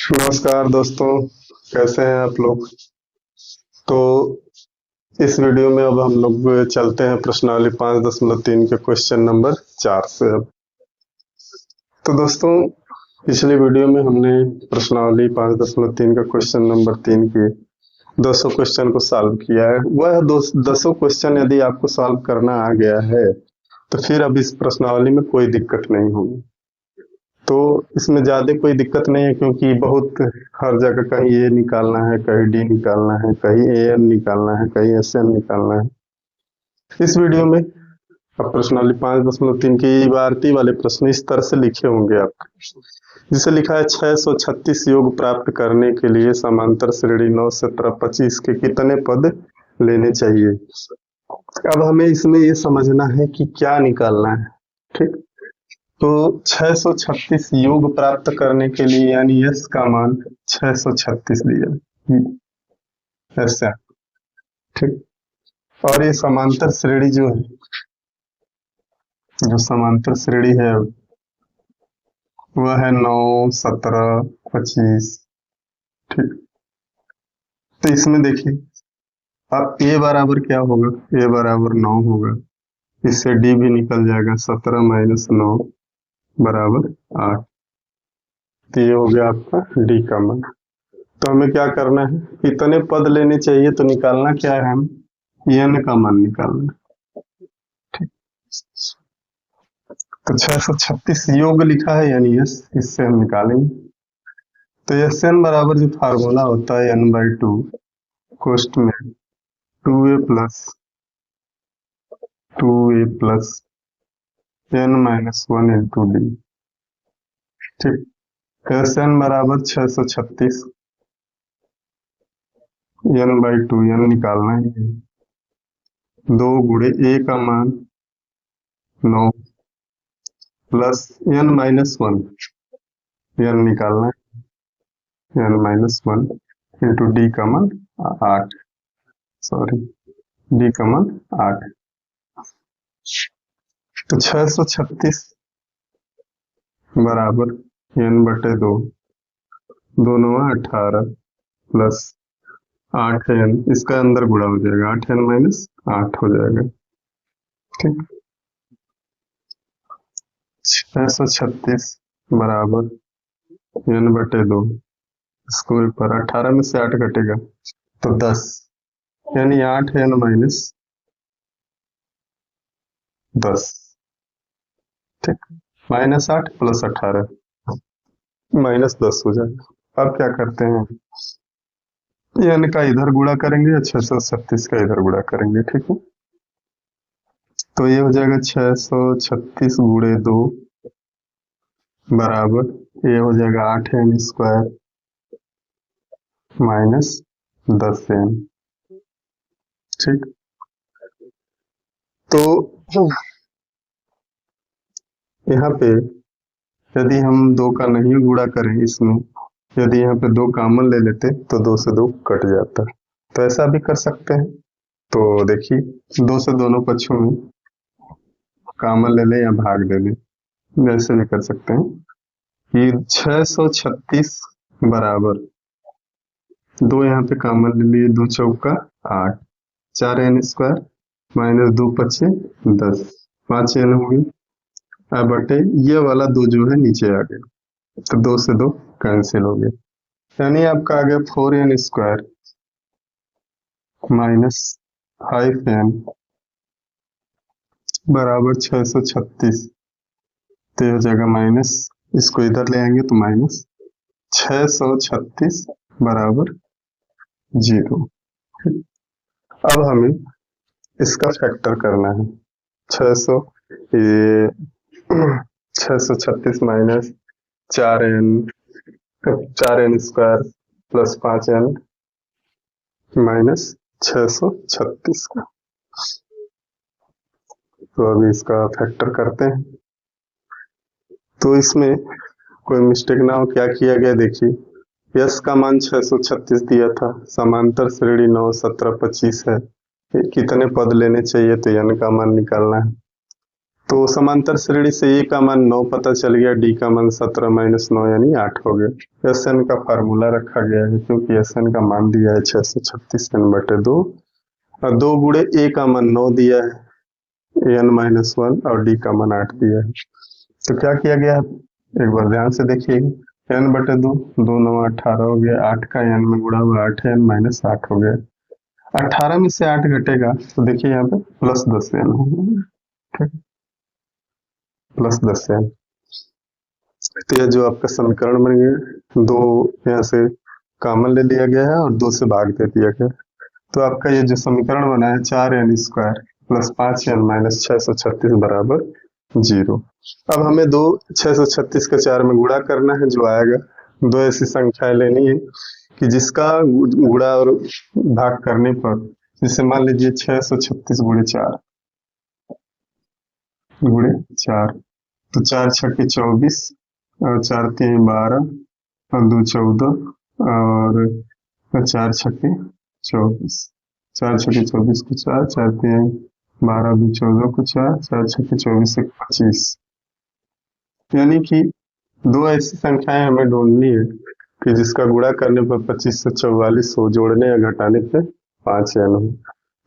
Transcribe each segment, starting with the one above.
नमस्कार दोस्तों, कैसे हैं आप लोग। तो इस वीडियो में अब हम लोग चलते हैं प्रश्नावली 5.3 के क्वेश्चन नंबर 4 से। अब तो दोस्तों, पिछले वीडियो में हमने प्रश्नावली 5.3 का क्वेश्चन नंबर 3 के 200 क्वेश्चन को सॉल्व किया है। वह 200 क्वेश्चन यदि आपको सॉल्व करना आ गया है तो फिर अब इस प्रश्नावली में कोई दिक्कत नहीं होगी। तो इसमें ज़्यादा कोई दिक्कत नहीं है, क्योंकि बहुत हर जगह कहीं ए निकालना है, कहीं डी निकालना है, कहीं ए एन निकालना है, कहीं एस एन निकालना है। इस वीडियो में अब प्रश्नावली 5.3 की इबारती वाले प्रश्न इस तरह से लिखे होंगे आपके, जिसे लिखा है 636 योग प्राप्त करने के लिए समांतर श्रेणी 9, 17, 25 के कितने पद लेने चाहिए। अब हमें इसमें ये समझना है कि क्या निकालना है। ठीक, तो 636 योग प्राप्त करने के लिए यानी यस का मान 636 दिया ऐसा। ठीक, और ये समांतर श्रेणी जो है, जो समांतर श्रेणी है वह है 9, 17, 25। ठीक, तो इसमें देखिए अब ए बराबर क्या होगा, ए बराबर 9 होगा, इससे डी भी निकल जाएगा, 17 माइनस 9 बराबर 8। तो ये हो गया आपका डी का मान। तो हमें क्या करना है, कितने पद लेने चाहिए, तो निकालना क्या है, हम एन का मान निकालना है। ठीक, तो 636 योग लिखा है यानी यस, इससे हम निकालेंगे। तो एस एन बराबर जो फार्मूला होता है n/2 कोष्ट में 2a+ n-1 इंटू डी। ठीक, एस एन बराबर 636 n/2 n निकालना है, 2 गुणे ए का मान 9 प्लस n-1 n निकालना है, n-1 इंटू डी का मान 8, सॉरी डी का मान 8। तो 636 बराबर n/2, 2×9 = 18 प्लस 8n, इसका अंदर गुणा हो जाएगा, 8n-8 हो जाएगा। ठीक, 636 बराबर n/2, इसको ऊपर 18 में से 8 घटेगा तो 10, यानी 8n-10। ठीक, -8 + 18 -10 हो जाएगा। अब क्या करते हैं, n का इधर गुणा करेंगे या 636 का इधर गुणा करेंगे। ठीक है, तो ये हो जाएगा 636 गुणे 2 बराबर, ये हो जाएगा 8n² माइनस 10n। ठीक, तो यहाँ पे यदि हम 2 का नहीं गुणा करें, इसमें यदि यहाँ पे 2 कॉमन ले लेते तो 2 से 2 कट जाता, तो ऐसा भी कर सकते हैं। तो देखिए 2 से दोनों पक्षों में कॉमन ले लें या भाग ले लें, वैसे भी कर सकते हैं कि 636 बराबर 2 यहाँ पे कॉमन ले लिए, 2 चौका 8, 4n² माइनस 2 पक्षे 10, 5n हो गई। अब बटे ये वाला 2 जो है नीचे आ गया, तो 2 से 2 कैंसिल हो गया, यानी आपका आ गया 4n² माइनस 5n बराबर 636। तो हो जाएगा माइनस, इसको इधर ले आएंगे तो माइनस 636 बराबर 0। अब हमें इसका फैक्टर करना है, 636 minus 4n² plus 5n minus 636 का। तो अभी इसका फैक्टर करते हैं, तो इसमें कोई मिस्टेक ना हो, क्या किया गया देखिए, यस का मान 636 दिया था, समांतर श्रेणी 9, 17, 25 है, कितने पद लेने चाहिए, तो n का मान निकालना है। तो समांतर श्रेणी से ए का मान 9 पता चल गया, डी का मान 17 - 9 यानी 8 हो गया। एस एन का फार्मूला रखा गया है क्योंकि एस एन का मान दिया है 636 n/2 और 2 गुणे ए का मान 9 दिया है n-1 और डी का मान 8 दिया है। तो क्या किया गया, एक बार ध्यान से देखिएगा, n/2 2 9 18 हो गया, 8 का n में गुणा हुआ 8 है, n-8 हो गया। 18 में से 8 घटेगा तो देखिए यहाँ पे +10 n हो गया, ठीक, +10 n। तो यह जो आपका समीकरण बन गया, 2 यहाँ से कॉमन ले लिया गया है और 2 से भाग दे दिया गया, तो आपका ये जो समीकरण बना है 4n² + 5n - 636 बराबर 0। अब हमें 636 का 4 में गुणा करना है, जो आएगा। 2 ऐसी संख्याएं लेनी है कि जिसका गुणा और भाग करने पर, जैसे मान लीजिए 636 गुणे 4 तो 4 छक्के 24 और 4 3 12 और 2 14 और 4 छक्के 24, 4 छक्के 24 को 4, 4 3 12 2 14 को 4, 4 छक्के 24 1 25, यानी कि 2 ऐसी संख्याएं हमें ढूंढनी है कि जिसका गुणा करने पर 25 से 44 हो, जोड़ने या घटाने पे 5n हो।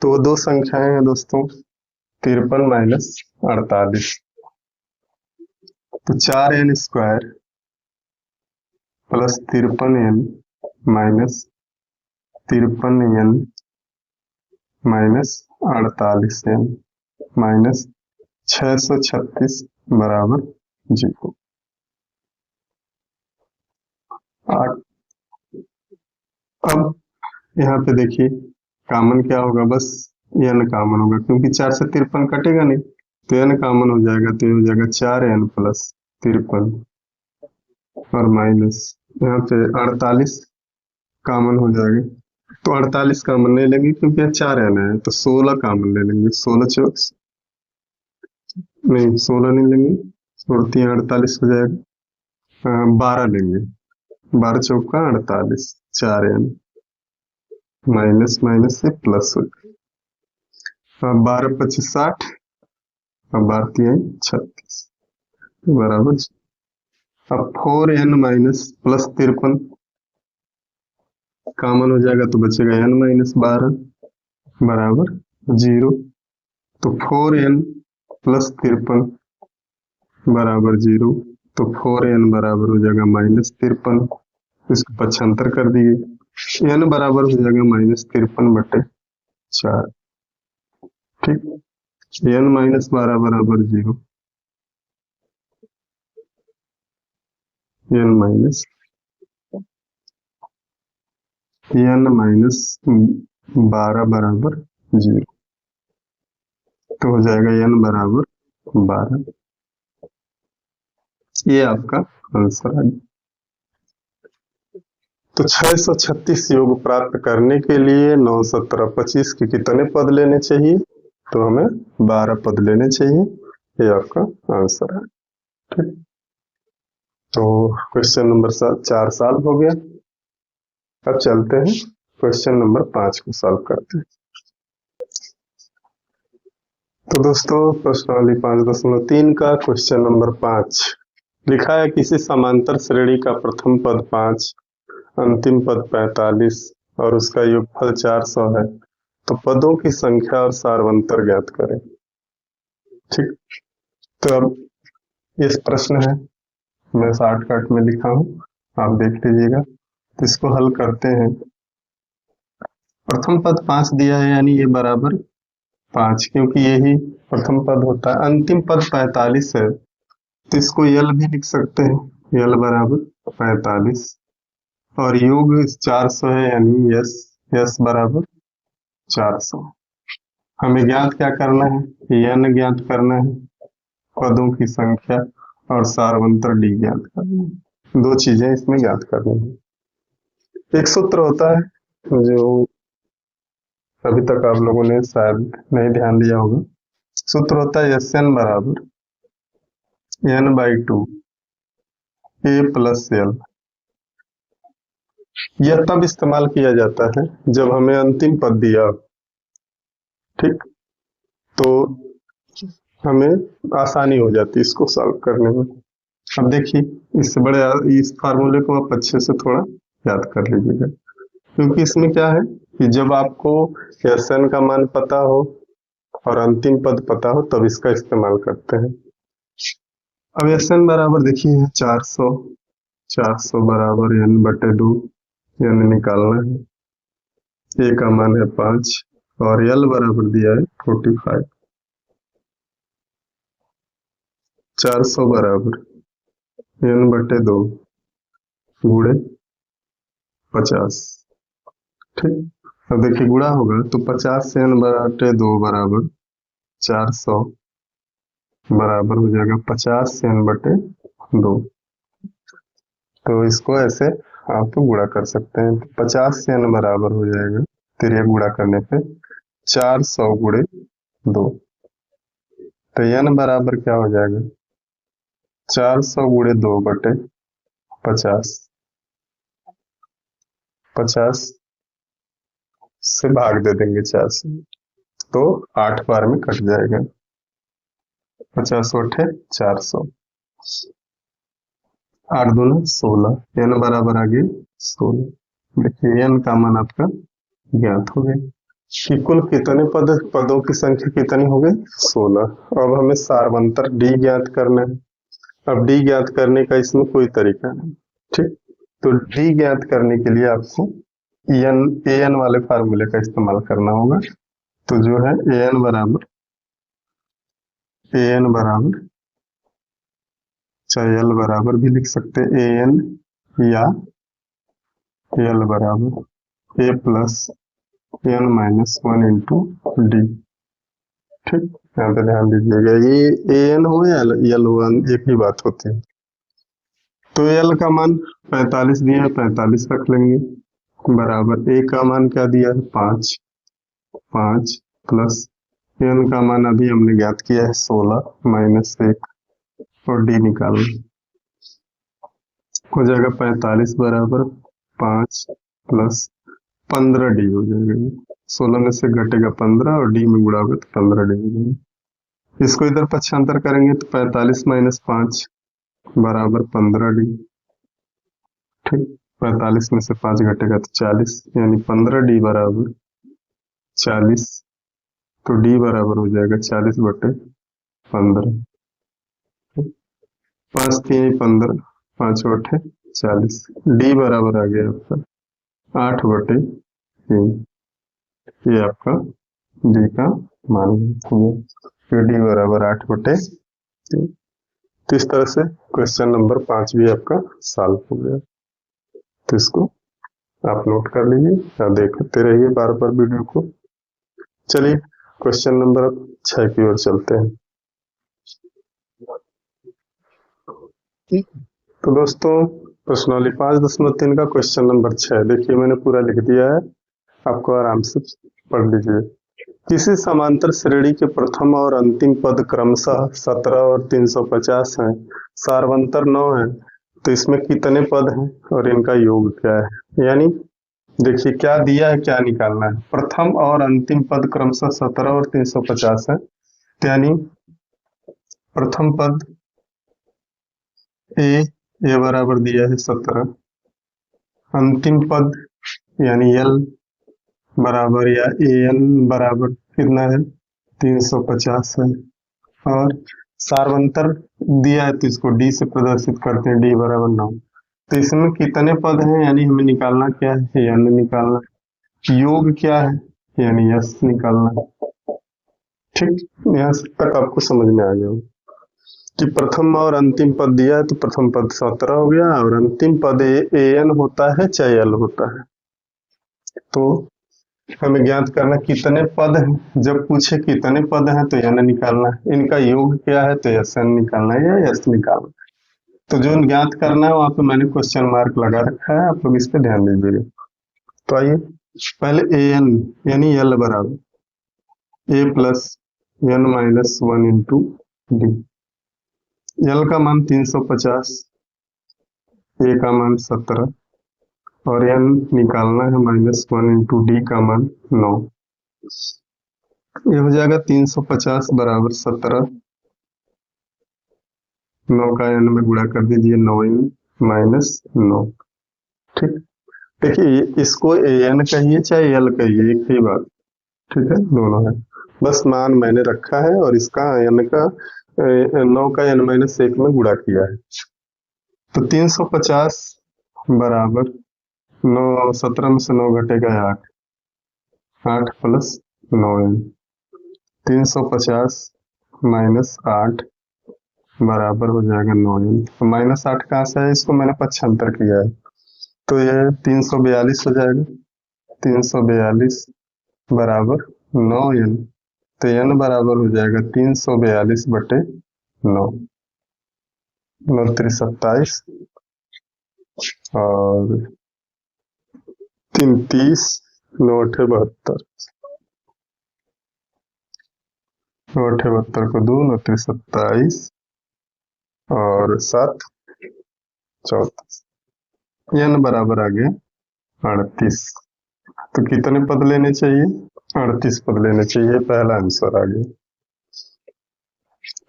तो 2 संख्याएं हैं दोस्तों, 53 - 48। तो 4n² + 53n - 53n - 48n - 636 बराबर 0। अब यहाँ पे देखिए कॉमन क्या होगा, बस n कॉमन होगा क्योंकि 4 से 53 कटेगा नहीं, तो n कॉमन हो जाएगा, तो हो जाएगा 4n + 53 और माइनस यहाँ पे 48 कॉमन हो जाएगा, तो 48 कॉमन नहीं लेंगे क्योंकि 4n है, तो 16 कॉमन ले लेंगे। 16 नहीं लेंगे, 48 हो जाएगा। 12 लेंगे, 12 चौका 48, 4n माइनस से प्लस हो जाएगा। 12 × 25 = 60 और 12 3 36 बराबर। अब 4n - +53 कॉमन हो जाएगा तो बचेगा n - 12 बराबर 0। तो 4n + 53 बराबर 0, तो 4n बराबर हो जाएगा -53, इसको पक्षांतर कर दिए, n बराबर हो जाएगा -53/4, ठीक। n - 12 बराबर 0, n - 12 बराबर 0, तो हो जाएगा n बराबर 12। ये आपका आंसर है। तो 636 योग प्राप्त करने के लिए 9 17 25 के कितने पद लेने चाहिए, तो हमें 12 पद लेने चाहिए, ये आपका आंसर है, ठीक। तो क्वेश्चन नंबर 4 सॉल्व हो गया। अब चलते हैं क्वेश्चन नंबर 5 को सॉल्व करते हैं। तो दोस्तों प्रश्नावली 5.3 का क्वेश्चन नंबर 5 लिखा है, किसी समांतर श्रेणी का प्रथम पद 5, अंतिम पद 45 और उसका योगफल 400 है, तो पदों की संख्या और सारवंतर ज्ञात करें, ठीक। तो अब इस प्रश्न है, मैं शॉर्टकट में लिखा हूं, आप देख लीजिएगा। तो इसको हल करते हैं। प्रथम पद 5 दिया है यानी ये बराबर 5, क्योंकि यही प्रथम पद होता है। अंतिम पद 45 है तो इसको यल भी लिख सकते हैं, यल बराबर 45 और योग 400 है यानी यस बराबर 400। हमें ज्ञात क्या करना है, n ज्ञात करना है, पदों की संख्या और सारवंतर डी ज्ञात करना है। 2 चीजें इसमें ज्ञात करनी है। एक सूत्र होता है जो अभी तक आप लोगों ने शायद नहीं ध्यान दिया होगा, सूत्र होता है Sn बराबर n/2 a + l। यह तब इस्तेमाल किया जाता है जब हमें अंतिम पद दिया, ठीक। तो हमें आसानी हो जाती है इसको सॉल्व करने में। अब देखिए, इससे बड़े इस फार्मूले को आप अच्छे से थोड़ा याद कर लीजिएगा, क्योंकि इसमें क्या है कि जब आपको एसएन का मान पता हो और अंतिम पद पता हो तब इसका इस्तेमाल करते हैं। अब एसएन बराबर देखिए 400, 400 बराबर n/2, n निकालना है, ए का मान है 5 और एल बराबर दिया है 45। 400 बराबर n/2 गुणे 50। ठीक, अब देखिए गुणा होगा तो 50 से n/2 बराबर 400 बराबर हो जाएगा 50 से n/2। तो इसको ऐसे आप गुणा कर सकते हैं। 50 से n बराबर हो जाएगा, फिर ये गुणा करने पे 400 गुणे 2, तो n बराबर क्या हो जाएगा 400 गुणे 2/50। 50 से भाग दे देंगे 4 से, तो 8 बार में कट जाएगा। 50 8 400, 8 दूना 16, n बराबर आ गई 16। देखिए n का मान आपका ज्ञात हो गया कि कुल कितने पदों की संख्या कितनी हो गई 16। अब हमें सार्वंतर d ज्ञात करना है। अब d ज्ञात करने का इसमें कोई तरीका नहीं। ठीक, तो d ज्ञात करने के लिए आपको an वाले फार्मूले का इस्तेमाल करना होगा। तो जो है an बराबर चाहे l बराबर भी लिख सकते हैं an, या l बराबर a plus n-1 into D. ठीक, यहाँ पे ध्यान दीजिएगा, ये an हो या l हो, एक ही बात होती है। तो l का मान 45 दिया है, 45 रख लेंगे, बराबर a का मान क्या दिया है 5, 5 प्लस n का मान अभी हमने ज्ञात किया है 16 माइनस 1 और d निकालना हो जाएगा 45 बराबर 5 प्लस 15d हो जाएगा। 16 में से घटेगा 15 और d में गुणा होगा तो 15d हो जाएगा। इसको इधर पक्षांतर करेंगे तो 45 माइनस 5 बराबर 15d। ठीक, 45 में से 5 घटेगा तो 40, यानी 15d बराबर 40। तो d बराबर हो जाएगा 40/15। 5 3 15, 5 8 40, d बराबर आ गया आपका 8/3। ये आपका d का मान है, d बराबर 8/3। तो इस तरह से क्वेश्चन नंबर 5 भी आपका सॉल्व हो गया। तो इसको आप नोट कर लीजिए या देखते रहिए बार बार वीडियो को। चलिए क्वेश्चन नंबर 6 की ओर चलते हैं। तो दोस्तों प्रश्नावली 5.3 का क्वेश्चन नंबर 6 देखिए मैंने पूरा लिख दिया है, आपको आराम से पढ़ लीजिए। किसी समांतर श्रेणी के प्रथम और अंतिम पद क्रमशः 17 और 350 हैं, सार्वंतर 9 है, तो इसमें कितने पद हैं और इनका योग क्या है। यानी देखिए क्या दिया है, क्या निकालना है। प्रथम और अंतिम पद क्रमशः 17 और 350 है, तो यानी प्रथम पद ए बराबर दिया है 17, अंतिम पद यानी एल बराबर या an बराबर कितना है 350 है, और सार्वंतर दिया है तो इसको d से प्रदर्शित करते हैं, d बराबर 9। तो इसमें कितने पद हैं यानी हमें निकालना क्या है, n निकालना है। योग क्या है यानी s निकालना है। ठीक, यहाँ तक आपको समझ में आ गया कि प्रथम और अंतिम पद दिया है तो प्रथम पद 17 हो गया और अंतिम पद an होता है चाहे l होता है। तो हमें ज्ञात करना कितने पद हैं, जब पूछे कितने पद हैं तो n निकालना है, इनका योग क्या है तो sn निकालना है या s निकालना है। तो जो ज्ञात करना है वहां पे मैंने क्वेश्चन मार्क लगा रखा है, आप लोग इस पे ध्यान दीजिएगा। तो आइए पहले an यानी l बराबर a plus n-1 into D. l का मान 350, a का मान 17 और n निकालना है -1 इंटू डी का मान 9। ये हो जाएगा 350 बराबर 17 9 का n में गुणा कर दीजिए, 9n माइनस 9। ठीक, देखिए इसको an कहिए चाहे l कहिए, एक ही बात। ठीक है, दोनों है, बस मान मैंने रखा है और इसका n का 9 का n माइनस 1 में गुणा किया है। तो 350 बराबर 9, 17 में से 9 घटेगा 8, 8 प्लस 9n। 350 माइनस 8 बराबर हो जाएगा 9n। तो माइनस 8 कहाँ से है, इसको मैंने पक्षांतर किया है, तो यह 342 हो जाएगा। 342 बराबर 9n, तो n बराबर हो जाएगा 342 बटे 9, 9 27 और 3 30, 9 72, 9 72 को 2, 9 27 और 7 34, n बराबर आ गया 38। तो कितने पद लेने चाहिए, 38 पद लेने चाहिए, पहला आंसर आ गया।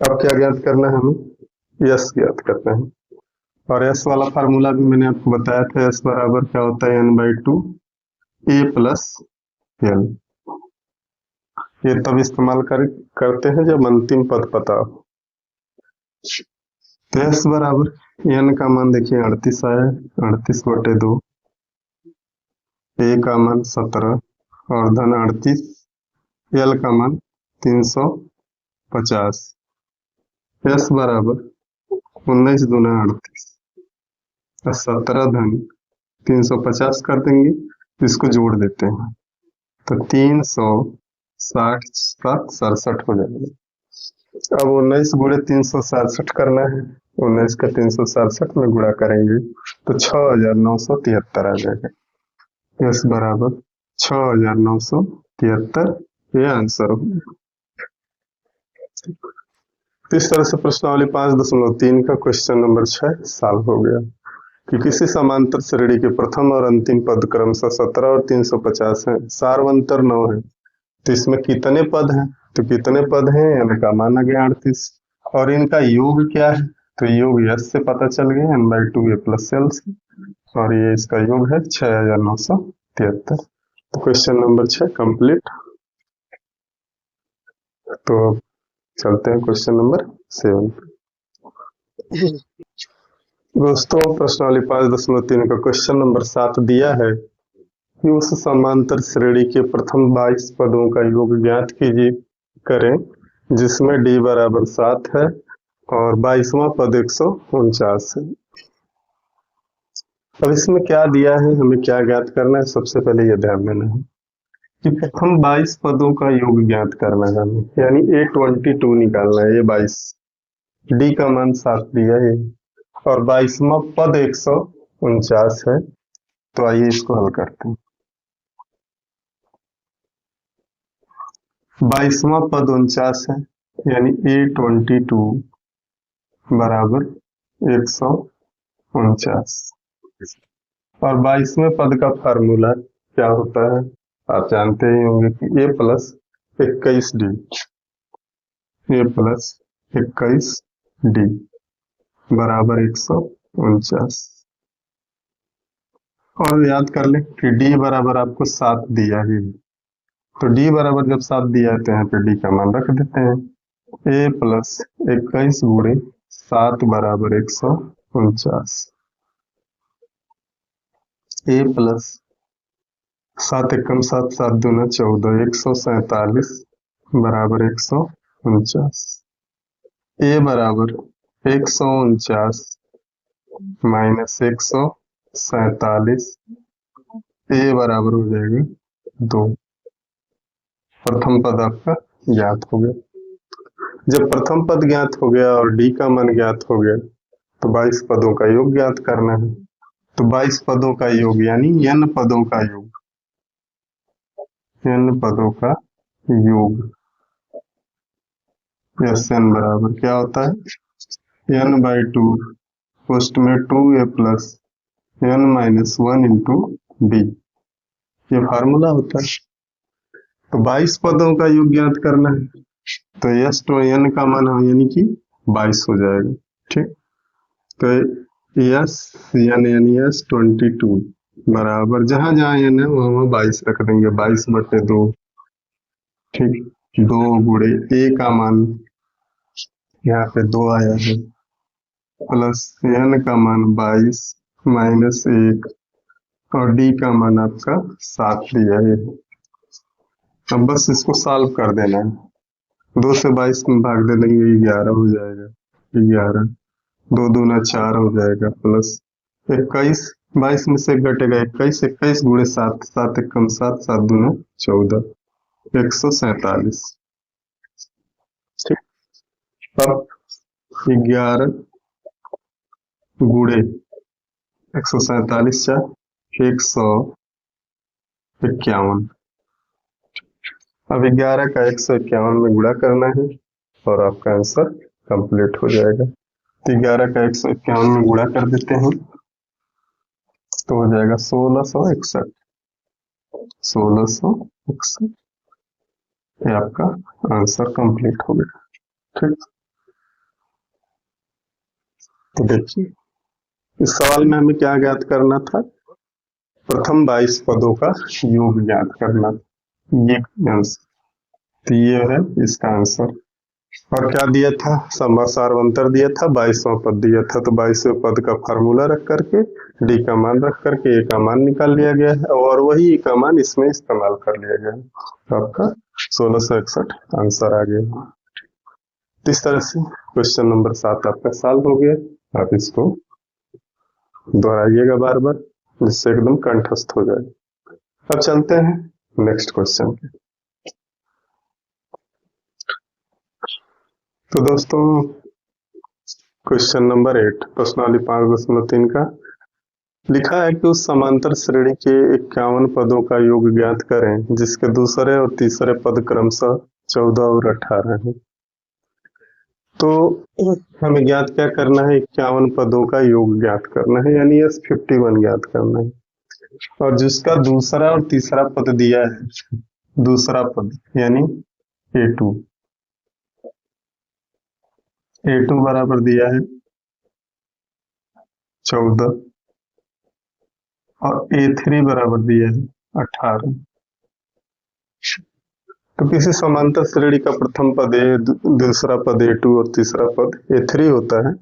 अब क्या ज्ञात करना है हमें, यस ज्ञात करना है, और यस वाला फार्मूला भी मैंने आपको बताया था, यस बराबर क्या होता है n/2 a प्लस l। ये तब इस्तेमाल करते हैं जब अंतिम पद पता हो। तो यस बराबर n का मान देखिए 38 आया, 38 बटे 2, a का मान 17 और धन 38, l का मान 350, s बराबर 19 दूना 38, 17 धन 350 कर देंगे, इसको जोड़ देते हैं तो 360 67 हो जाएगा। अब 19 गुणे 367 करना है, 19 का 367 में गुणा करेंगे तो 6973 आ जाएगा। यस बराबर 6973, ये आंसर होगा। इस तरह से प्रश्नावली 5.3 का क्वेश्चन नंबर 6 सॉल्व हो गया कि किसी समांतर श्रेणी के प्रथम और अंतिम पद क्रमशः 17 और 350 हैं, सार्वंतर 9 है, तो इसमें कितने पद हैं, तो कितने पद हैं, n का मान आ गया 38 और इनका योग क्या है, तो योग यस से पता चल गया n/2 a प्लस l से, और ये इसका योग है 6973। तो क्वेश्चन नंबर 6 कंप्लीट। तो चलते हैं क्वेश्चन नंबर 7। दोस्तों प्रश्नावली 5.3 का क्वेश्चन नंबर 7 दिया है कि उस समांतर श्रेणी के प्रथम 22 पदों का योग ज्ञात कीजिए करें जिसमें d बराबर 7 है और 22वां पद 149 है। अब इसमें क्या दिया है, हमें क्या ज्ञात करना है, सबसे पहले यह ध्यान देना है कि प्रथम 22 पदों का योग ज्ञात करना है हमें, यानी A22 निकालना है। ये 22, d का मान 7 दिया है और 22वां पद 149 है, तो आइए इसको हल करते हैं। 22वां पद 49 है, यानी A22 बराबर 149, और 22वें पद का फार्मूला क्या होता है, आप जानते ही होंगे कि a plus 21d, a plus 21d बराबर 149। और याद कर लें कि d बराबर आपको 7 दिया ही, तो d बराबर जब 7 दिया है तो यहाँ पे d का मान रख देते हैं, a प्लस 21 गुणे 7 बराबर 149, a प्लस 7 एकम 7, 7 दूना 14, 147 बराबर 149, a बराबर 149 माइनस 147, a बराबर हो जाएगा 2। प्रथम पद आपका ज्ञात हो गया। जब प्रथम पद ज्ञात हो गया और d का मान ज्ञात हो गया तो 22 पदों का योग ज्ञात करना है। तो 22 पदों का योग यानी n पदों का योग, n पदों का योग Sn बराबर क्या होता है, n/2 पोस्ट में 2a plus n minus 1 into d, ये फार्मूला होता है। तो 22 पदों का योग ज्ञात करना है, तो S तो n का मान यानी कि 22 हो जाएगा, ठीक। तो यस यानी यस 22 बराबर जहां जहां एन है वहां 22 रख देंगे, 22/2। ठीक, 2 गुणे ए का मान यहाँ पे 2 आया है, प्लस एन का मान 22 माइनस 1 और डी का मान आपका 7 दिया है। अब बस इसको सॉल्व कर देना है, 2 से 22 में भाग दे देंगे, 11 हो जाएगा। 11 2 दूना 4 हो जाएगा, प्लस 21 22 में से घटेगा 21, 21 गुणे 7, 7 एकम 7, 7 दूना 14, 147। ठीक, अब 11 गुणे 147 151। अब 11 का 151 में गुणा करना है और आपका आंसर कंप्लीट हो जाएगा। तो 11 का 151 में गुणा कर देते हैं तो हो जाएगा 1661। 1661 ये आपका आंसर कंप्लीट हो गया। ठीक, तो देखिए इस सवाल में हमें क्या ज्ञात करना था, प्रथम 22 पदों का योग ज्ञात करना था, ये आंसर। तो ये है इसका आंसर। और क्या दिया था, सारवंतर दिया था, 22वां पद दिया था। तो 22वें पद का फार्मूला रख करके डी का मान रख करके ए का मान निकाल लिया गया है और वही ए का मान इसमें इस्तेमाल कर लिया गया है। तो आपका 1661 आंसर आ गया। इस तरह से क्वेश्चन नंबर 7 आपका सॉल्व हो गया। आप इसको दोहराइएगा बार बार, जिससे एकदम कंठस्थ हो जाए। अब चलते हैं नेक्स्ट क्वेश्चन पे। तो दोस्तों क्वेश्चन नंबर 8 प्रश्नावली 5.3 का लिखा है कि उस समांतर श्रेणी के 51 पदों का योग ज्ञात करें जिसके दूसरे और तीसरे पद क्रमशः 14 और 18 हैं। तो हमें ज्ञात क्या करना है, 51 पदों का योग ज्ञात करना है, यानी यस 51 ज्ञात करना है। और जिसका दूसरा और तीसरा पद दिया है, दूसरा पद यानी A2 बराबर दिया है 14 और A3 बराबर दिया है 18। तो किसी समांतर श्रेणी का प्रथम पद A, दूसरा पद A2 और तीसरा पद A3 होता है,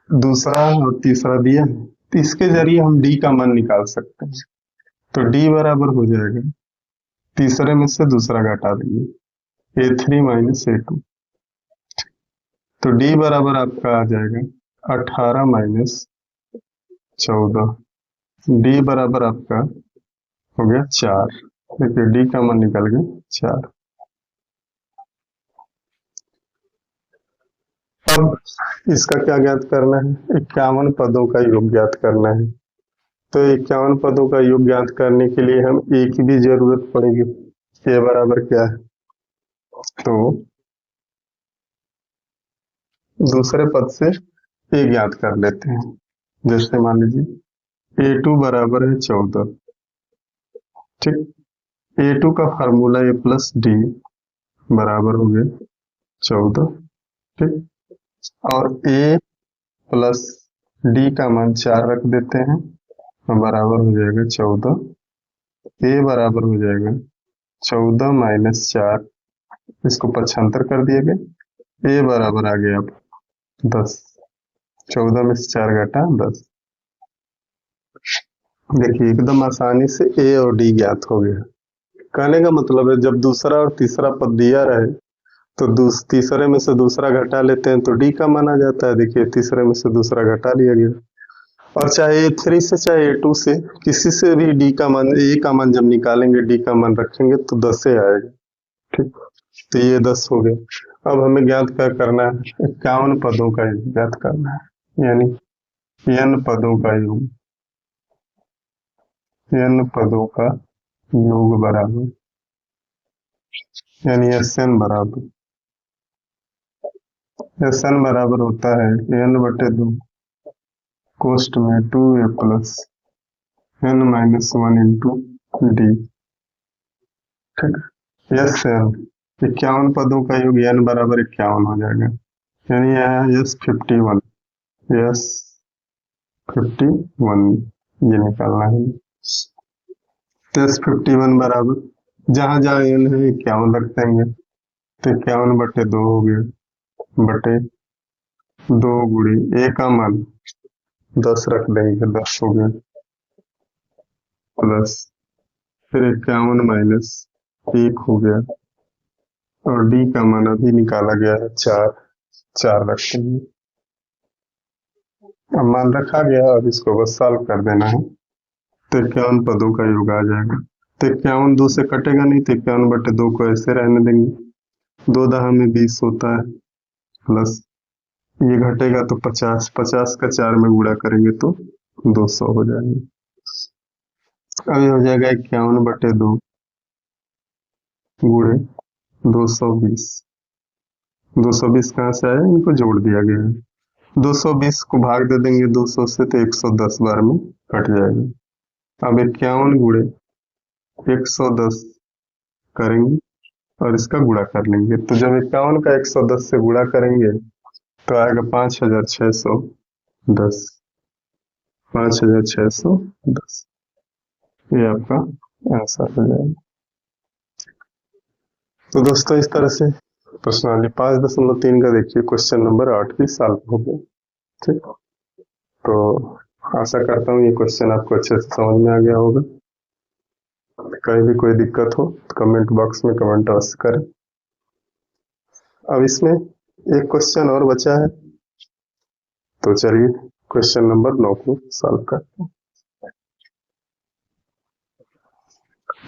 दूसरा और तीसरा दिया है, तो इसके जरिए हम D का मान निकाल सकते हैं। तो D बराबर हो जाएगा, तीसरे में से दूसरा घटा देंगे, A3 माइनस A2। तो D बराबर आपका आ जाएगा 18 माइनस 14। D बराबर आपका हो गया 4। देखिए D का मान निकल गया 4। अब इसका क्या ज्ञात करना है, 51 पदों का योग ज्ञात करना है। तो 51 पदों का योग ज्ञात करने के लिए हम ए की भी जरूरत पड़ेगी। ए बराबर क्या है, तो दूसरे पद से ए ज्ञात कर लेते हैं। जैसे मान लीजिए A2 बराबर है 14। ठीक, A2 का फार्मूला A प्लस डी बराबर हो गया 14। ठीक, और A प्लस डी का मान 4 रख देते हैं तो बराबर हो जाएगा 14। A बराबर हो जाएगा 14 माइनस 4, इसको पक्षांतर कर दिए गए। A बराबर आ गया 10। 14 में से 4 घटा 10। देखिए एकदम आसानी से A और D ज्ञात हो गया। कहने का मतलब है जब दूसरा और तीसरा पद दिया रहे तो तीसरे में से दूसरा घटा लेते हैं तो डी का मान आ जाता है। देखिए तीसरे में से दूसरा घटा लिया गया, और चाहे A3 से चाहे A2 से किसी से भी डी का मान, ए का मान जब निकालेंगे डी का मान रखेंगे तो 10 से आएगा। ठीक, तो ये 10 हो गया। अब हमें ज्ञात क्या करना है, 51 पदों का योग ज्ञात करना है, यानी n पदों का योग, n पदों का योग बराबर यानी Sn बराबर होता है n/2 कोष्ट में 2a plus n minus 1 into D. ठीक, Sn 51 पदों का योग n बराबर 51 हो जाएगा, यानी यहाँ S 51 यस 51 ये निकालना है। तो यस 51 बराबर जहां जहां n है 51 रख देंगे तो 51/2 हो गया बटे 2 गुड़ी a का मान 10 रख देंगे 10 हो गया प्लस फिर 51 माइनस 1 हो गया और d का मान अभी निकाला गया है 4 रख देंगे। अब मान रखा गया अब इसको बस सॉल्व कर देना है तो 51 पदों का योग आ जाएगा। तो 51 2 से कटेगा नहीं तो 51/2 को ऐसे रहने देंगे 2 दहा में 20 होता है प्लस ये घटेगा तो 50 50 का 4 में गुणा करेंगे तो 200 हो जाएगा। अभी हो जाएगा 51/2 गुणे 220 220 कहाँ से आया इनको जोड़ दिया गया है 220 को भाग दे देंगे 200 से तो 110 बार में कट जाएगा। अब 51 गुणे 110 करेंगे और इसका गुणा कर लेंगे तो जब 51 का 110 से गुणा करेंगे तो आएगा 5610 5610 ये आपका आंसर हो जाएगा। तो दोस्तों इस तरह से प्रश्नावली 5.3 का देखिए क्वेश्चन नंबर 8 भी सॉल्व हो गया। ठीक, तो आशा करता हूँ ये क्वेश्चन आपको अच्छे से समझ में आ गया होगा। कहीं भी कोई दिक्कत हो तो कमेंट बॉक्स में कमेंट अवश्य करें। अब इसमें एक क्वेश्चन और बचा है तो चलिए क्वेश्चन नंबर 9 को सॉल्व करते हैं।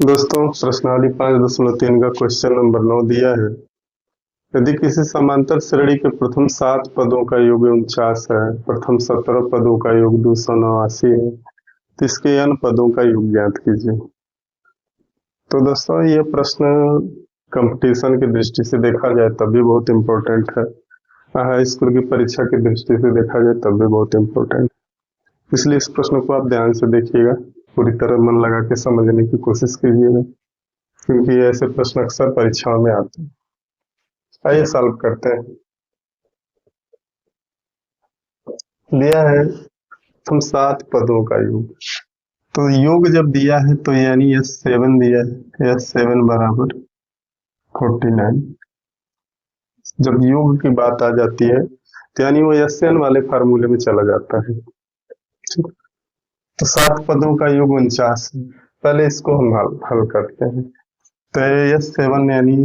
दोस्तों प्रश्नावली 5.3 का क्वेश्चन नंबर 9 दिया है यदि किसी समांतर श्रेणी के प्रथम 7 पदों का योग 49 है प्रथम 17 पदों का योग 289 है तो इसके n पदों का योग ज्ञात कीजिए। तो दोस्तों ये प्रश्न कंपटीशन की दृष्टि से देखा जाए तब भी बहुत इम्पोर्टेंट है, हाई स्कूल की परीक्षा की दृष्टि से देखा जाए तब भी बहुत इम्पोर्टेंट, इसलिए इस प्रश्न को आप ध्यान से देखिएगा, पूरी तरह मन लगा के समझने की कोशिश कीजिएगा क्योंकि ऐसे प्रश्न अक्सर परीक्षाओं में आते हैं। आइए सॉल्व करते हैं। दिया है हम 7 पदों का योग, तो योग जब दिया है तो यानी S7 दिया है S7 बराबर 49। जब योग की बात आ जाती है तो यानी वो SN वाले फार्मूले में चला जाता है। तो 7 पदों का योग 49 है। पहले इसको हम हल करते हैं तो S7 यानी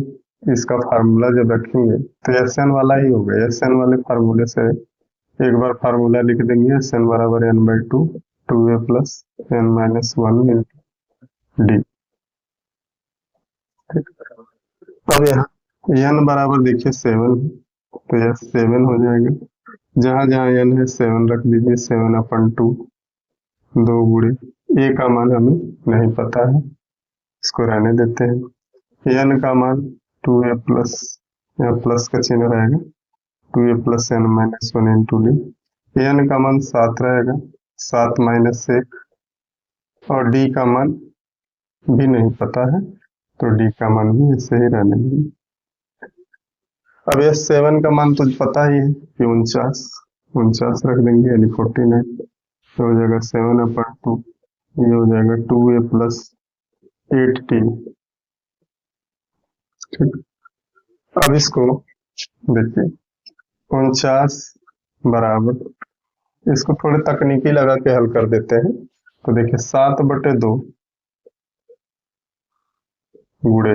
इसका फार्मूला जब रखेंगे तो SN वाला ही होगा। SN वाले फार्मूले से एक बार फार्मूला लिख देंगे SN बराबर n/2 2a plus n minus 1 into D. अब यहाँ n बराबर देखिए 7 तो यह 7 हो जाएगा, जहां जहां n है 7 रख दीजिए 7/2 2 गुणे a का मान हमें नहीं पता है इसको रहने देते हैं। n का मान 2a प्लस यहाँ प्लस का चिन्ह रहेगा 2a plus n minus 1 into D. n का मान 7 रहेगा 7 माइनस 1 और d का मान भी नहीं पता है तो d का मान भी ऐसे ही रहने देंगे। अब ये 7 का मान तो पता ही है कि 49 रख देंगे यानी 49 तो हो जाएगा 7/2 ये हो जाएगा 2a प्लस 8t। ठीक, अब इसको देखिए 49 बराबर इसको थोड़े तकनीकी लगा के हल कर देते हैं तो देखिए 7/2 गुणे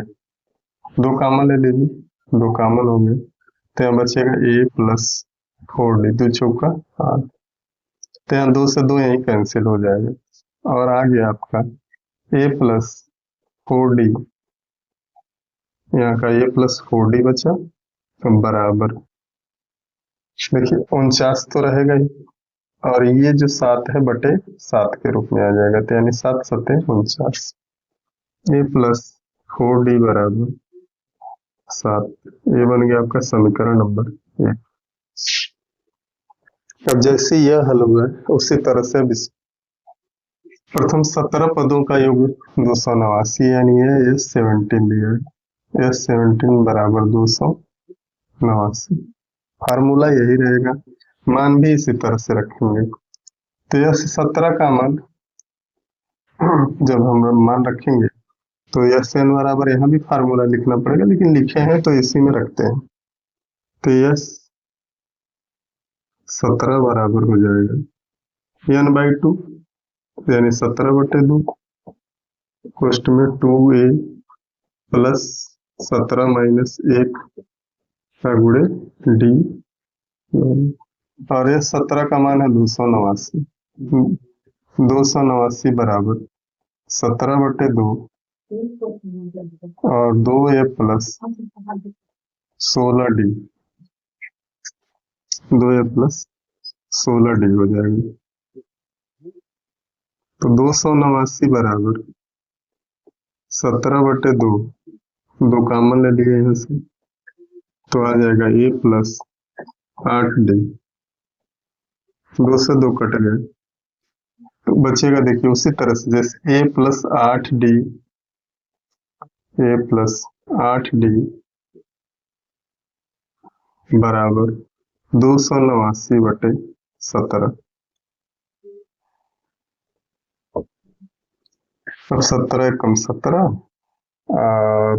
2 कॉमन ले लीजिए 2 कॉमन हो गए तो यहाँ बचेगा a प्लस 4d 2 चौका 8 तो यहाँ 2 से 2 यही कैंसिल हो जाएगा और आ गया आपका a प्लस 4d यहाँ का a प्लस 4d बचा तो बराबर देखिए 49 तो रहेगा ही और ये जो 7 है बटे 7 के रूप में आ जाएगा तो यानी 7 7 49 a प्लस 4d बराबर 7 ये बन गया आपका समीकरण नंबर 1। अब जैसे यह हल हुआ है उसी तरह से प्रथम 17 पदों का योग 289 यानी है S17 दिया है S17 बराबर 289 फार्मूला यही रहेगा मान भी इसी तरह से रखेंगे। तो यह 17 का मान जब हम मान रखेंगे तो यस एन बराबर, यहाँ भी फार्मूला लिखना पड़ेगा लेकिन लिखे हैं तो इसी में रखते हैं। तो यस 17 बराबर हो जाएगा n/2, यानी 17/2 कोष्ट में 2a प्लस 17-1 का गुणे डी, और ये 17 का मान है 289। 289 बराबर 17/2 और 2a plus 16d, 2a plus 16d हो जाएगा। तो 289 बराबर 17/2, 2 कॉमन ले लिए यहाँ से, तो आ जाएगा a प्लस 8d, 2 से 2 कट गए तो बचेगा, देखिए उसी तरह से जैसे a plus 8d, a plus 8d बराबर 289/17। अब 17 कम 17 और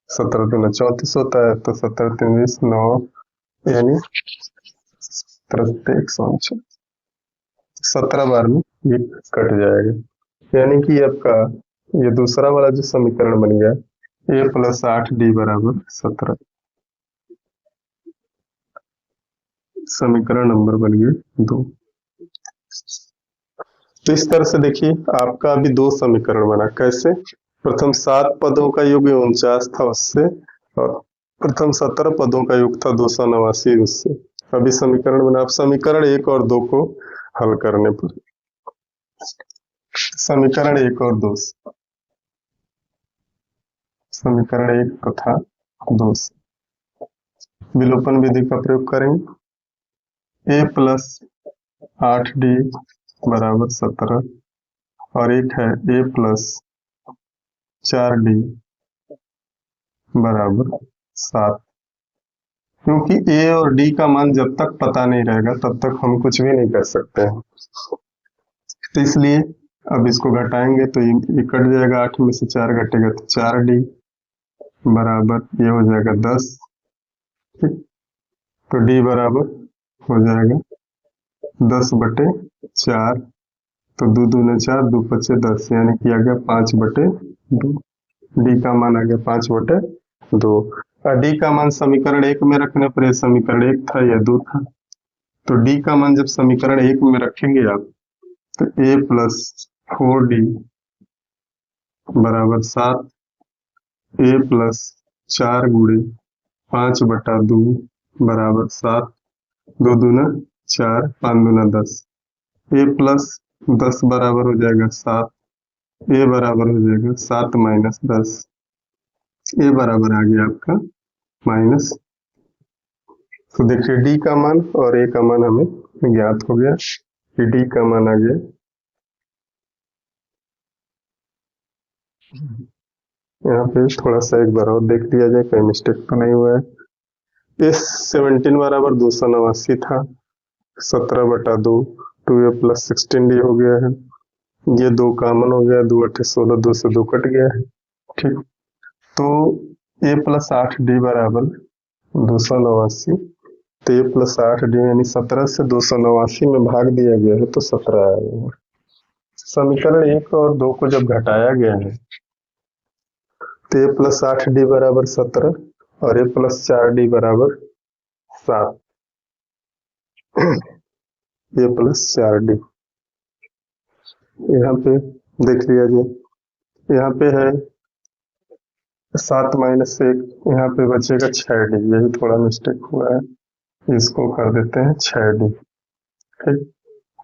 17 दूना 34 होता है, तो 17 3 20 9, यानी 17 बार में ये कट जाएगा, यानी कि आपका ये दूसरा वाला जो समीकरण बन गया a प्लस 8d बराबर 17, समीकरण नंबर बन गया 2। तो इस तरह से देखिए आपका अभी 2 समीकरण बना। कैसे? प्रथम 7 पदों का योग 49 था उससे, और प्रथम 17 पदों का योग था 289 उससे। अभी समीकरण बना। अब समीकरण 1 और 2 को हल करने पर, समीकरण 1 और 2, समीकरण 1 तथा 2 विलोपन विधि का प्रयोग करेंगे। a प्लस 8d बराबर 17 और एक है a प्लस 4d बराबर 7। क्योंकि a और d का मान जब तक पता नहीं रहेगा तब तक हम कुछ भी नहीं कर सकते हैं, तो इसलिए अब इसको घटाएंगे तो ये कट जाएगा, 8 में से 4 घटेगा तो 4d बराबर ये हो जाएगा 10। ठीक, तो d बराबर हो जाएगा 10/4, तो 2 दूने 4, 2 पचे 10, यानी कि आ गया 5/2। डी का मान आ गया 5/2। और डी का मान समीकरण 1 में रखने पर यह समीकरण 1 था, यह 2 था। तो डी का मान जब समीकरण 1 में रखेंगे आप, तो a प्लस 4d बराबर 7, a प्लस 4 गुणे 5/2 बराबर 7, 2 दूना 4, 5 दूना 10, a प्लस 10 बराबर हो जाएगा 7, a बराबर हो जाएगा 7 माइनस 10, a बराबर आ गया आपका -। तो देखिए डी का मान और a का मान हमें ज्ञात हो गया कि डी का मान आ गया, यहाँ पे थोड़ा सा एक बार और देख लिया जाए कहीं मिस्टेक तो नहीं हुआ है। इस 17 बराबर 289 था, 17/2, 2a प्लस 16d हो गया है, ये 2 कॉमन हो गया, 2 8 16, 2 से 2 कट गया है। ठीक, तो a प्लस 8d बराबर 289, तो a प्लस 8d यानी 17 से 289 में भाग दिया गया है तो 17 आएगा। समीकरण 1 और 2 को जब घटाया गया है तो a प्लस 8d बराबर 17 और a प्लस 4d बराबर 7, a प्लस 4d यहाँ पे देख लिया जाए, यहाँ पे है 7 माइनस 1, यहाँ पे बचेगा 6d, यही थोड़ा मिस्टेक हुआ है, इसको कर देते हैं 6d। ठीक,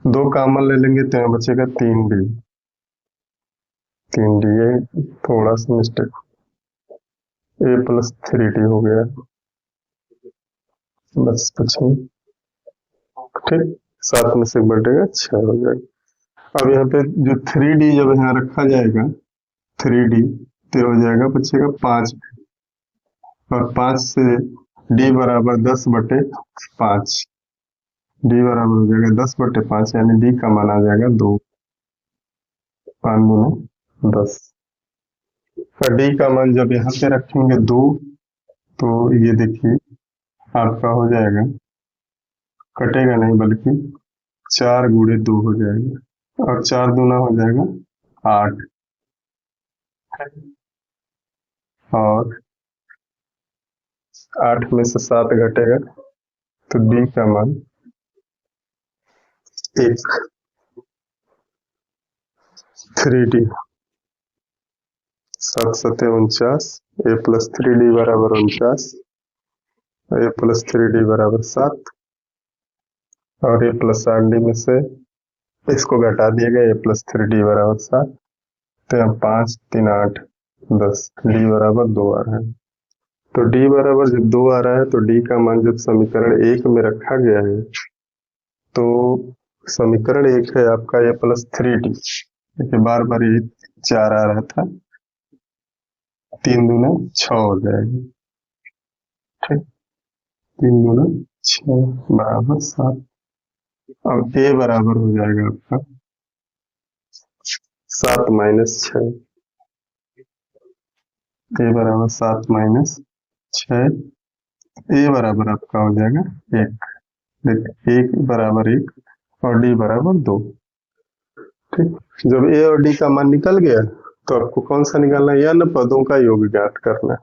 2 कॉमन ले लेंगे तो यहाँ बचेगा 3d, 3d, ये थोड़ा सा मिस्टेक, a प्लस 3d हो गया, बस कुछ नहीं। ठीक, 7 में से बढ़ेगा 6 हो जाएगा। अब यहाँ पे जो 3d जब यहाँ रखा जाएगा 3d तो हो जाएगा, बचेगा 5, और 5 से d बराबर 10/5, डी बराबर हो जाएगा 10/5, यानी डी का मान आ जाएगा 2, 5 दूना 10। और डी का मान जब यहाँ पे रखेंगे 2, तो ये देखिए आपका हो जाएगा, कटेगा नहीं बल्कि 4 × 2 हो जाएगा, और 4 दूना हो जाएगा 8, और 8 में से 7 घटेगा तो डी का मान 1, 3D, 7 7 49, a + 3D बराबर 49, a + 3D बराबर 7, और a + 8D में से इसको घटा दिया गया, a + 3D बराबर 7, तो यहाँ 5 3 8 10, डी बराबर 2 आ रहा है। तो डी बराबर जब 2 आ रहा है तो डी का मान जब समीकरण 1 में रखा गया है, तो समीकरण 1 है आपका a + 3D, देखिए बार बार ये 4 आ रहा था, 3 दूना 6 हो जाएगा, ठीक, 3 दूना 6 बराबर 7, अब a बराबर हो जाएगा आपका 7 - 6, a बराबर 7 - 6, a बराबर आपका हो जाएगा 1, देखिए 1 बराबर 1 और d बराबर 2, ठीक। जब a और d का मान निकल गया तो आपको कौन सा निकालना है, n पदों का योग ज्ञात करना है।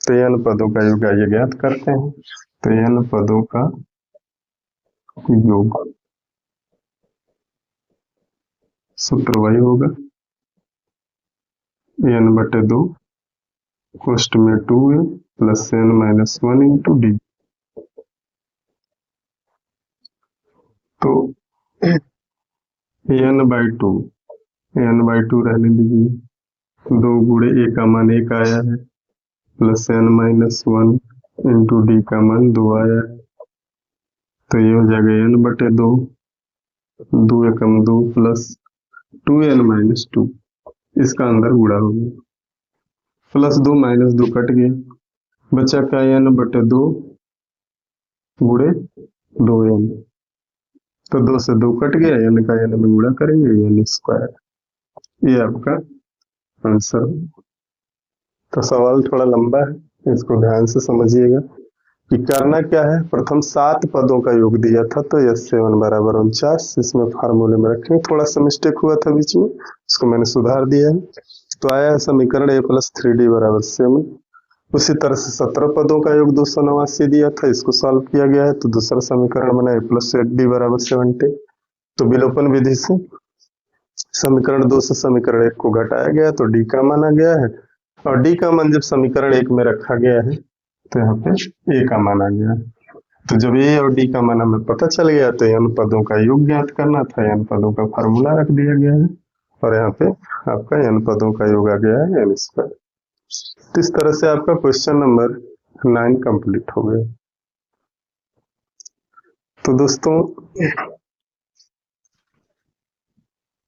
तो n पदों का योग आइए ज्ञात करते हैं। तो n पदों का योग, सूत्र वही होगा n/2 कोष्ठ में 2a + n - 1 × d। तो n/2 रहने दीजिए, 2 × a का मान 1 आया है, + n - 1 × d का मान 2 आया है, तो ये हो जाएगा n/2, 2 एकम 2 + 2n - 2, इसका अंदर गुणा हो गया, +2 - 2 कट गया, बचा क्या, n/2 गुणे 2n, तो 2 से 2 कट गया, n का n में गुणा करेंगे, n²। ये आपका आंसर। तो सवाल थोड़ा लंबा है, इसको ध्यान से समझिएगा कि करना क्या है। प्रथम 7 पदों का योग दिया था, तो S7 बराबर 49, इसमें फार्मूले में रखेंगे, थोड़ा सा मिस्टेक हुआ था बीच में, इसको मैंने सुधार दिया है। तो आया है समीकरण a + 3D बराबर 7। उसी तरह से 17 पदों का योग 289 दिया था, इसको सॉल्व किया गया है, तो दूसरा समीकरण बना a + 8D बराबर 70। तो विलोपन विधि से समीकरण 2 से समीकरण 1 को घटाया गया, तो d का मान आ गया है, और d का मान जब समीकरण 1 में रखा गया है तो यहाँ पे a का मान आ गया है। तो जब a और d का मान हमें पता चल गया, तो n पदों का योग ज्ञात करना था, n पदों का फार्मूला रख दिया गया है, और यहाँ पे आपका n पदों का योग आ गया है n²। तो इस तरह से आपका क्वेश्चन नंबर 9 कंप्लीट हो गया। तो दोस्तों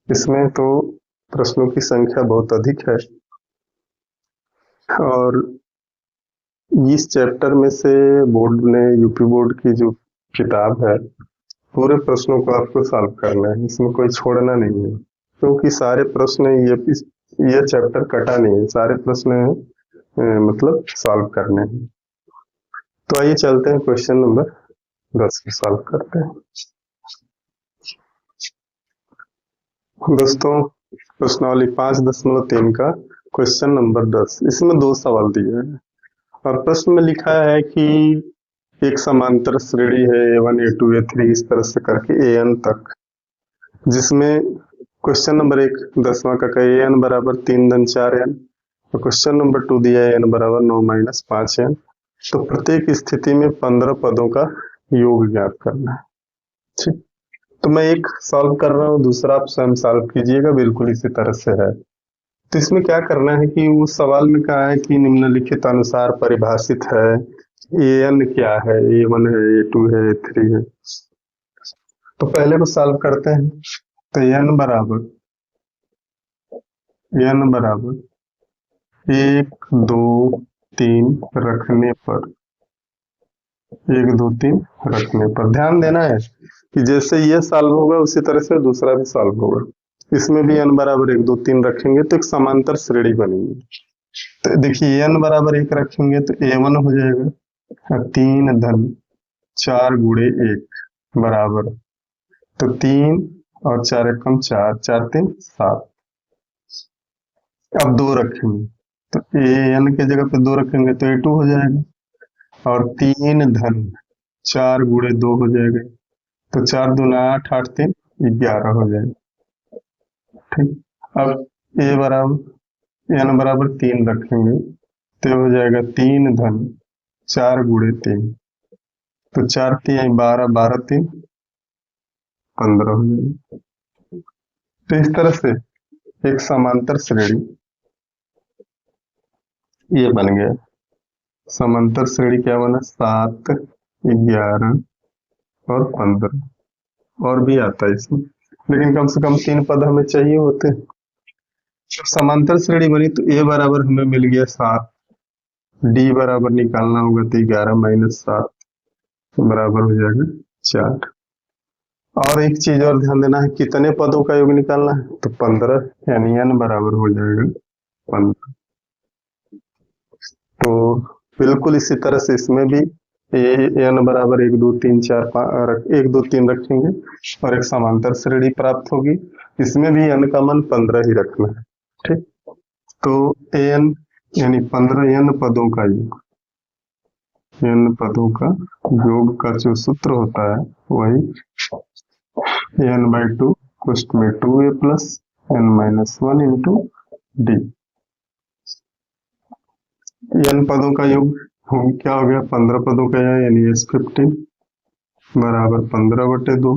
इसमें तो प्रश्नों की संख्या बहुत अधिक है, और इस चैप्टर में से बोर्ड ने, यूपी बोर्ड की जो किताब है, पूरे प्रश्नों को आपको सॉल्व करना है, इसमें कोई छोड़ना नहीं है, क्योंकि सारे प्रश्न ये चैप्टर कटा नहीं है, सारे प्रश्न मतलब सॉल्व करने हैं। तो आइए चलते हैं क्वेश्चन नंबर 10 को सॉल्व करते हैं। दोस्तों प्रश्नावली 5.3 का क्वेश्चन नंबर 10, इसमें 2 सवाल दिए हैं, और प्रश्न में लिखा है कि एक समांतर श्रेणी है A1 A2 A3 इस तरह से करके AN तक, जिसमें क्वेश्चन नंबर 1 10वां का AN बराबर 3 धन 4n, और क्वेश्चन नंबर 2 दिया है n बराबर 9 - 5n। तो प्रत्येक स्थिति में 15 पदों का योग ज्ञात करना है, ठीक। तो मैं एक सॉल्व कर रहा हूँ, दूसरा आप स्वयं सॉल्व कीजिएगा, बिल्कुल इसी तरह से है। तो इसमें क्या करना है कि उस सवाल में कहा है कि निम्नलिखित अनुसार परिभाषित है, AN क्या है, A1 है, A2 है, A3 है। तो पहले को सॉल्व करते हैं। तो n बराबर 1 2 3 रखने पर 1 2 3 रखने पर। ध्यान देना है कि जैसे ये सॉल्व होगा उसी तरह से दूसरा भी सॉल्व होगा। इसमें भी n बराबर 1 2 3 रखेंगे तो एक समांतर श्रेणी बनेगी। तो देखिए n बराबर 1 रखेंगे तो a1 हो जाएगा 3 धन 4 गुणे 1 बराबर, तो 3 और 4 एकम 4, 4 3 7। अब 2 रखेंगे तो an के जगह पे 2 रखेंगे तो a2 हो जाएगा, और 3 धन 4 गुणे 2 हो जाएगा, तो 4 दूना 8, 8 3 11 हो जाएगा। ठीक, अब a बराबर n बराबर 3 रखेंगे तो हो जाएगा 3 धन 4 गुणे 3, तो 4 3 12, 12 3 15 हो जाएगा। तो इस तरह से एक समांतर श्रेणी ये बन गया। समांतर श्रेणी क्या बना? 7 11 और 15, और भी आता है इसमें, लेकिन कम से कम 3 पद हमें चाहिए होते हैं। जब समांतर श्रेणी बनी तो a बराबर हमें मिल गया 7, d बराबर निकालना होगा तो 11 माइनस 7 बराबर हो जाएगा 4। और एक चीज और ध्यान देना है, कितने पदों का योग निकालना है? तो 15, यानी n बराबर हो जाएगा 15। तो बिल्कुल इसी तरह से इसमें भी n बराबर 1 2 3 4 5 1 2 3 रखेंगे और एक समांतर श्रेणी प्राप्त होगी। इसमें भी n का मान 15 ही रखना है। ठीक, तो n यानी 15 n पदों का योग, n पदों का योग का जो सूत्र होता है वही n/2 कोष्ठ में 2a plus n-1 into D. n पदों का योग क्या हो गया? 15 पदों का, यानी s15 बराबर 15/2।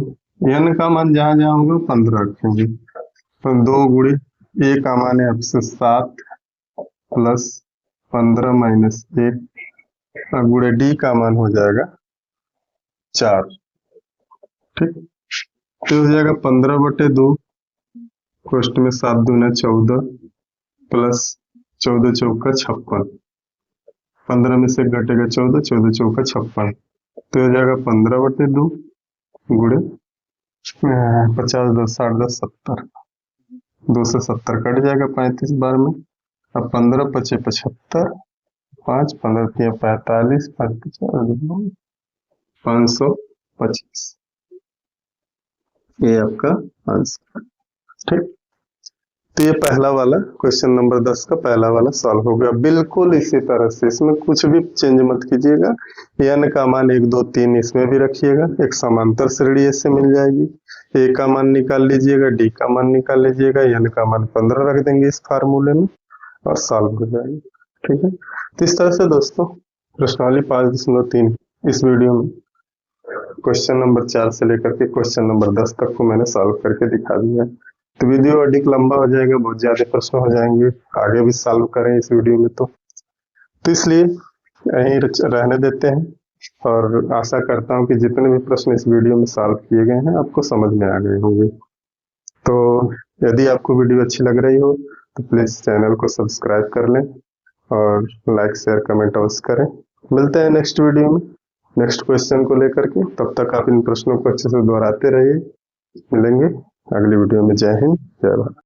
n का मान जहां जहां होगा 15 रखेंगे, तो 2 गुणे a का मान है आपसे 7 प्लस 15 माइनस 1 गुणे d का मान हो जाएगा 4। ठीक, तो हो जाएगा 15/2 कोष्ठ में 7 दूना 14 प्लस 14 चौका 56, 15 में से घटेगा 14, 14 चौका 56, तो हो जाएगा 15/2 गुणे 50 10 60 10 70, 2 से 70 कट जाएगा 35 बार में। अब 15 पचे 75, 5 15 3 45, 525, ये आपका आंसर। ठीक, तो ये पहला वाला क्वेश्चन नंबर 10 का पहला वाला सॉल्व हो गया। बिल्कुल इसी तरह से इसमें कुछ भी चेंज मत कीजिएगा। n का मान 1 2 3 इसमें भी रखिएगा, एक समांतर श्रेणी ऐसे मिल जाएगी। a का मान निकाल लीजिएगा, d का मान निकाल लीजिएगा, n का मान 15 रख देंगे इस फार्मूले में और सॉल्व हो जाएगा। ठीक है, तो इस तरह से दोस्तों प्रश्नावली 5.3 इस वीडियो में क्वेश्चन नंबर 4 से लेकर के क्वेश्चन नंबर 10 तक को मैंने सॉल्व करके दिखा दिया। तो वीडियो अधिक लंबा हो जाएगा, बहुत ज्यादा प्रश्न हो जाएंगे, आगे भी सॉल्व करें इस वीडियो में, तो इसलिए यहीं रहने देते हैं और आशा करता हूं कि जितने भी प्रश्न इस वीडियो में सॉल्व किए गए हैं आपको समझ में आ गए होंगे। तो यदि आपको वीडियो अच्छी लग रही हो तो प्लीज चैनल को सब्सक्राइब कर लें और लाइक शेयर कमेंट अवश्य करें। मिलते हैं नेक्स्ट वीडियो में नेक्स्ट क्वेश्चन को लेकर के, तब तक आप इन प्रश्नों को अच्छे से दोहराते रहिए। मिलेंगे अगली वीडियो में। जय हिंद, जय भारत।